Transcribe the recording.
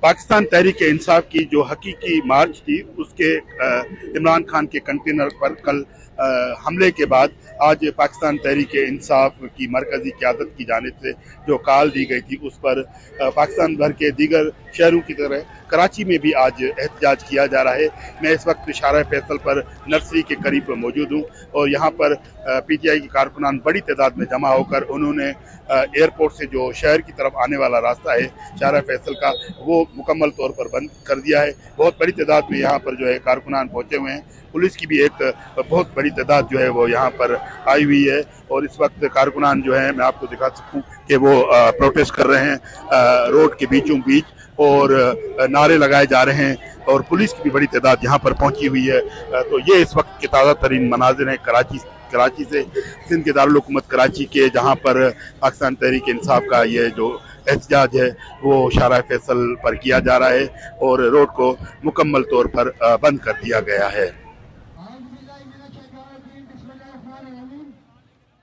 पाकिस्तान तहरीक इंसाफ की जो हकीकी मार्च थी उसके इमरान खान के कंटेनर पर कल हमले के बाद आज पाकिस्तान तहरीक इंसाफ की मरकजी क़यादत की जानिब से जो कॉल दी गई थी उस पर पाकिस्तान भर के दीगर शहरों की तरह कराची में भी आज एहतजाज किया जा रहा है। मैं इस वक्त शाहराह फैसल पर नर्सरी के करीब मौजूद हूँ और यहाँ पर पीटीआई के कारकुनान बड़ी तादाद में जमा होकर उन्होंने एयरपोर्ट से जो शहर की तरफ आने वाला रास्ता है शाहराह फैसल का वो मुकम्मल तौर पर बंद कर दिया है। बहुत बड़ी तादाद में यहाँ पर जो है कारकुनान पहुँचे हुए हैं। पुलिस की भी एक बहुत बड़ी तादाद जो है वो यहाँ पर आई हुई है और इस वक्त कारकुनान जो है मैं आपको दिखा सकूँ कि वो प्रोटेस्ट कर रहे हैं रोड के बीचों बीच और नारे लगाए जा रहे हैं और पुलिस की भी बड़ी तादाद यहाँ पर पहुंची हुई है। तो ये इस वक्त के ताज़ा तरीन मनाजिर हैं कराची से सिंध के दारुल हुकूमत कराची के, जहाँ पर पाकिस्तान तहरीक इंसाफ का ये जो एहतजाज है वो शाहराह फैसल पर किया जा रहा है और रोड को मुकम्मल तौर पर बंद कर दिया गया है।